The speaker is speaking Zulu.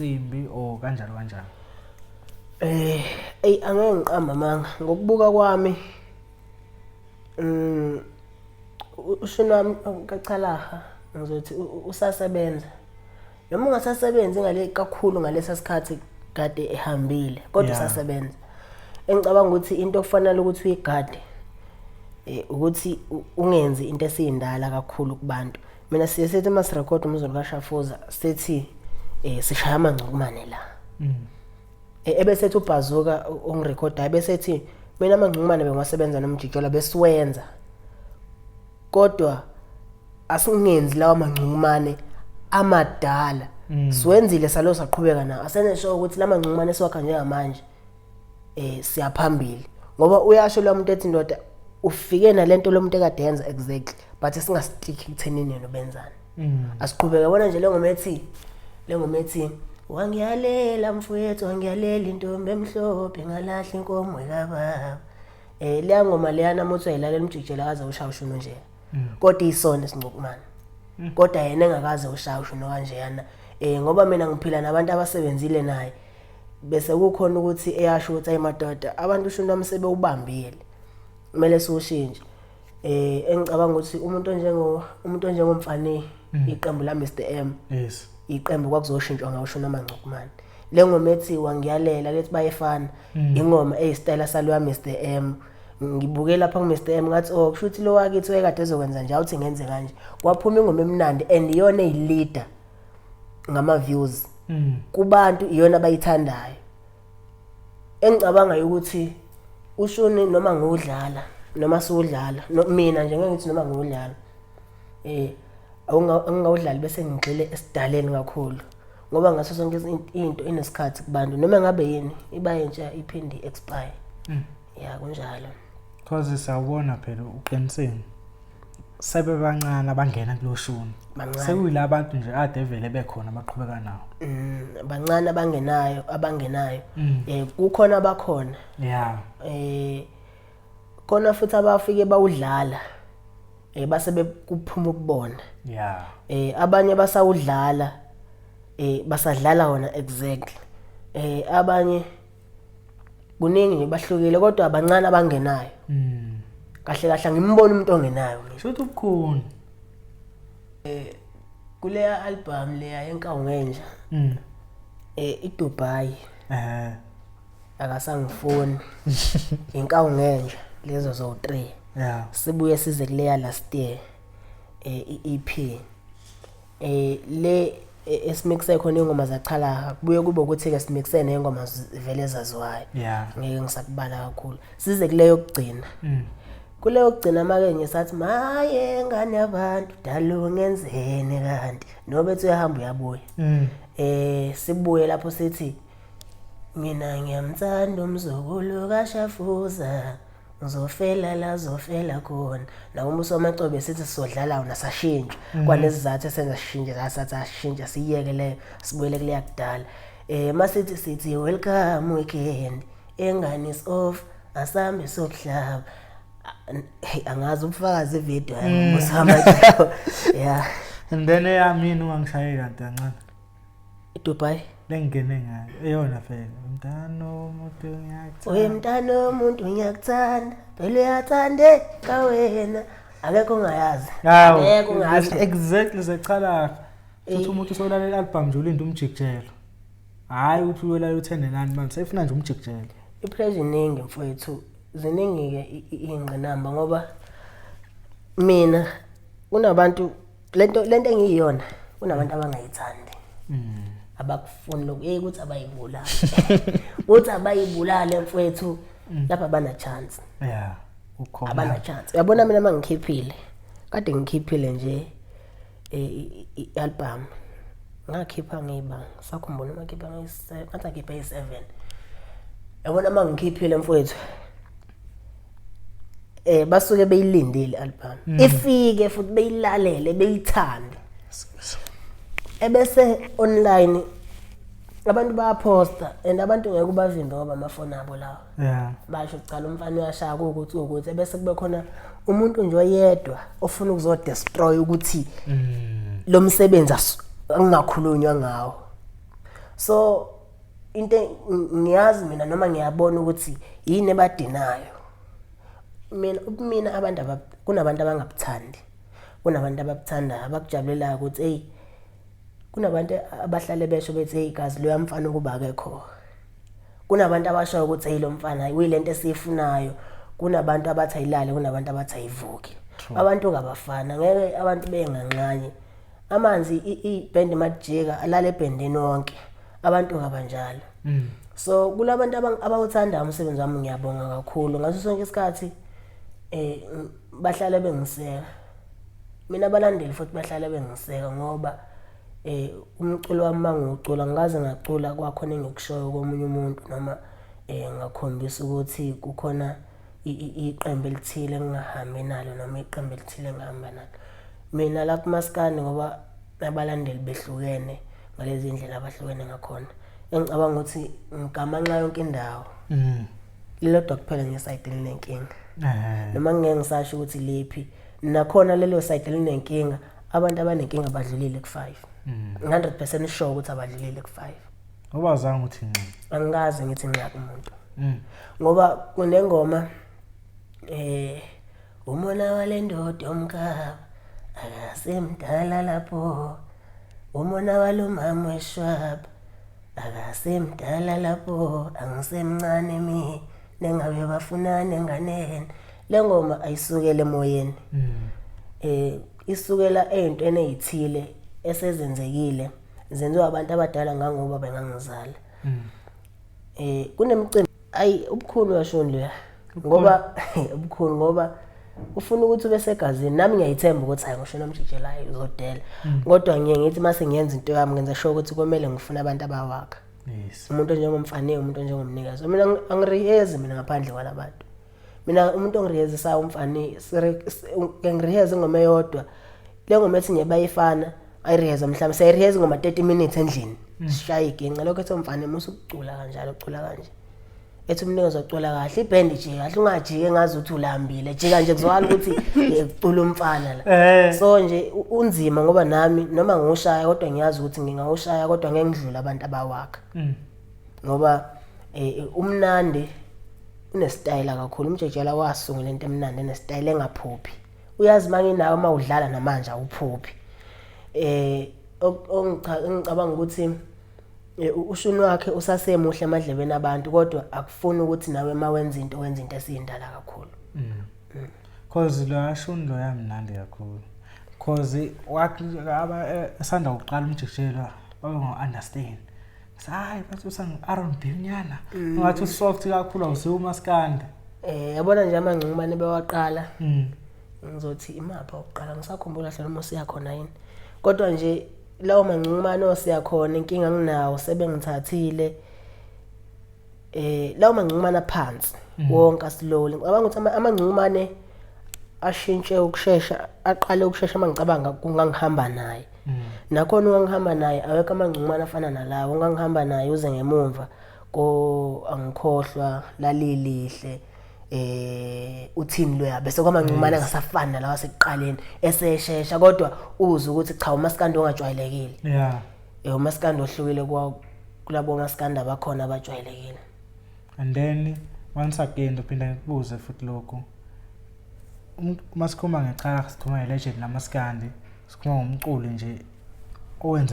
Simbi o kanjalo kanjalo. Angeke ngiqamba manga ngokubuka kwami ushunami kaChalaha ngizothi usasebenza noma ungasasebenzi ngale kakhulu ngalesa sikhathi kade ehambile kodwa usasebenza. Engicabanga ukuthi into okufanele ukuthi uyigade ukuthi ungenzi into esiyindala kakhulu kubantu. Mina siyesethi masirecord umzulu kaShafuza sethi sishaya amangcukumane la. Ebesethi uBhazuka ongirecordayo besethi mina amangcukumane bengasebenza nomjikelo besiwenza. Kodwa asingenzi lawa mangcukumane amadala. Siwenzile salo saqhubeka nawo. Asenesho ukuthi lama ngcukumane esiwakha njengamanje siyaphambili. Ngoba uyasho lo muntu ethi ndoda ufike nalento lo muntu ekade yenza exactly but singastick ekuthenini nobenzana. Asiqhubeke yabona nje lengomethi wangiyalela mfowethu wangiyalela intombi emhlophe ngalahla inkomo ekababa. Leya ngoma leya namuthi uyayilalela umjikijela kaze ushaya ushuno nje. Kodwa isona esingcukumane. Kodwa yena engakaze ushaya ushuno kanje yana. Ngoba mina ngiphila nabantu abasebenzile naye bese kukhona ukuthi eyasho ukuthi ayimadoda abantu ushuno wami sebewubambile. Kumele siushintshe. Engicabanga ukuthi umuntu njengomfane iqembu la Mr M. Yes. Iqembu kwakuzoshintshwa ngawushona amangcukumane. Le ngoma ethi wangiyalela lethi bayefana ingoma eyistyle salo Mr M. Ngibuke lapha ku Mr M ngathi kusho ukuthi lo wakithi wayekade ezokwenza nje awuthi ngenze kanje. Kwaphuma ingoma emnandi and iyona eyleader ngama views. Kubantu iyona abayithandayo. Engicabanga ukuthi ushone noma ngodlala noma siwudlala mina nje ngeke ngithi noma ngodlala. Awungawudlali bese ngigxile esidaleni kakhulu ngoba ngaso sonke into inesikhathi kubantu noma ngabe yini iba yentsha iphindi expire. Yeah kunjalo. Cause sawubona phela uqiniseni. Sebe bancane abangena kuloshuni. Sekuyila abantu nje ade vele bekhona abaqhubeka nawo. Bancane abangenayo. Kukhona abakhona. Yeah. Khona futhi abafike bawudlala. Base bekuphuma ukubona. Yeah. Abanye basawudlala basadlala wona exactly. Abanye kuningi nje bahlukile kodwa abancane abangenayo. Kahle kahle ngimbona umuntu ongenayo mina. Shothi ubukhona. Kule album leya yenkawu ngenja. IDubai. Akasangifoni. Inkawu ngenja lezo zo 3. Yeah. Sibuye size kuleya last year iEP. Le esimixe khona ingoma zaChalaha kubuye kube ukuthi ke simixe nengoma vele ezaziwayo. Yeah. Ngeke ngisakubala kakhulu. Size kuleyo yokugcina. Kuleyo yokugcina make ngisathi maye ngane yabantu dalo ngenzene kanti nobethi uyahamba uyabuya. Sibuye lapho sithi mina ngiyamthanda umzukulu kaShafuza ngizofela khona la umuso amacobe sithi sodlala wona sashintsha kwanesizathu esenza sishintshe asashintsha siyeke leyo sibuyele kuleya kudala. Masithi welcome weekend engane is off asambe sokuhlaba. Angazi ubufakazi video ngosama. Yeah. And then eyamini ungangishayela kanti kancane. IDubai lengene ngayo eyona vele umntano umuntu ngiyakuthanda. Oye mntano umuntu ngiyakuthanda phela uyathande ka wena akekho ongayazi. Akekho ongayazi exactly zeChalaha. Futhi umuntu usolalela album nje ulinda umjikijelo. Hayi uthi uyolalela uthende nani manje sefuna nje umjikijelo. Ipressure ningi mfowethu ziningi ke ingqinamba ngoba mina kunabantu lento engiyiyona kunabantu abangayithandi. Abakufuni lokho ukuthi abayibulala. Uthi abayibulala mfowethu lapha bana chance. Yeah. Ukhona. Abana chance. Uyabona mina mangikhiphile. Kade ngikhiphile nje album. Ngakhipha ngiba sakhumbula makhipha ngathi ngakhipha i7. Yabona mangikhiphile mfowethu. Basuke beyilindile album. Ifike futhi beyilalele beyithande. Ebese online abantu bayaposta and abantu ngeke ubavimbe ngoba amafoni abo lawo. Yeah. Basho ucala umfana uyashaya ukuthi ebese kube khona umuntu nje oyedwa ofuna ukuzo destroy ukuthi lo msebenzi angakhulunywa ngawo. So into ngiyazi mina noma ngiyabona ukuthi yini ebadinayo. Mina abantu kunabantu abangabuthandi. Kunabantu ababuthandayo abakujabulelayo ukuthi hey kunabantu abahlale besho bethi hey gazi lo yamfana ukuba akekho. Kunabantu abasho ukuthi hey lo mfana uyilento esiyifunayo. Kunabantu abathi ayilale, kunabantu abathi ayivuki. Abantu kabafana ngeke abantu benganqanye. Amanzi ibhendi majika alale ebhendeni wonke. Abantu kabanjalo. So kulabantu abawuthanda umsebenzi wami ngiyabonga kakhulu. Ngaso sonke isikhathi bahlala bengiseka. Mina abalandeli futhi bahlala bengiseka ngoba umculo wami mangiwucula ngaze ngacula kwakhona engikushoyo komunye umuntu noma ngakhombisa ukuthi kukhona iqembu elithile engahambi nalo noma iqembu elithile engihamba nalo. Mina la kumaskandi ngoba abalandeli behlukene ngalezi indlela abahlukene ngakhona. Engicabanga ukuthi ngigamanxa yonke indawo. Lelodwa kuphela ngesayidi linenkinga. Noma ngeke ngisasho ukuthi liphi nakhona lelo sayidi linenkinga. Abantu abanenkinga badlulile ku5. 100% sure ukuthi abadlulile ku5. Ubazanga ukuthi nqa. Angikaze ngithi nqa kumuntu. Ngoba kunengoma umona walendoda omkhaba akasemdala lapho. Umona walomama weshwab akasemdala lapho angisemncane mi nengabe bafunane nganene. Le ngoma ayisukele emoyeni. Isukela eyintweni ezithile esezenzekile zenziwa abantu abadala ngangoba bengangizala. Kunemicimbi ubukhulu washona lo ngoba ubukhulu ngoba ufuna ukuthi ube segazini nami ngiyayithemba ukuthi hayi ngoshona mjijelayo uzodela kodwa ngithi mase ngiyenza into yami ngenza sure ukuthi kumele ngifuna abantu abawakha. Yes. Umuntu njengomfane umuntu njengomnikazi mina angiriyezi mina ngaphandle kwalabantu. Mina umuntu ongiriyezisa umfane ngiriyeza ngoma eyodwa le ngoma ethi ngebayifana ayiriyeza mhlawumbe sayiriyeza ngoma 30 minutes endlini sishaya iginqa lokho ethi umfane musu ukucula kanjalo ucula kanje ethi umnikazi ocula kahle ibhendi nje kahle ungajike ngazi ukuthi ulambile jika nje kuzwakala ukuthi ucula umfana la. So nje unzima ngoba nami noma ngiushaya kodwa ngiyazi ukuthi ngingawushaya kodwa ngeke ngidlule abantu abawakha. Ngoba umnandi unestyle kakhulu umjejela wasungula into emnandi nestyle engaphuphi. Uyazi manginawo mawudlala namanje awuphuphi. Ngicabanga ukuthi ushuni wakhe usasemuhle emadlebeni abantu kodwa akufuni ukuthi nawe mawenza into esiyindala kakhulu. Cause lo ashuni lo yamnandi kakhulu. Cause esanda ukuqala umjejela understand. Hayi bathi usang R&B nyana. Ungathi usoft kakhulu awusiwumaskandi. Yabona nje amangcumane bewaqala. Ngizothi imapha uqala ngisakhumbula hle noma siya khona yini. Kodwa nje lawo mangcumane osiya khona inkinga nginawo sebengithathile. Lawo mangcumane phansi wonke asiloli. Ngicabanga ukuthi amangcumane ashintshe ukusheshsha aqale ukusheshsha mangicabanga kungangihamba naye. Nakhona ungangihamba naye awekho amangcumane afana nalawo ungangihamba naye uze ngemumva ko angikhohlwa lalilihle uthini lo yabe sokwamangcumane ngasafana nalawa sekuqaleni eseshesha kodwa uze ukuthi cha umaskandi ongajwayelekile. Umaskandi ohlukile kulabo maskandi abakhona abajwayelekile. And then once again uphinda ngikubuze futhi lokho masikhuluma ngeqala sikhuluma ngelegend namaskandi sikhuluma ngomculo nje owenza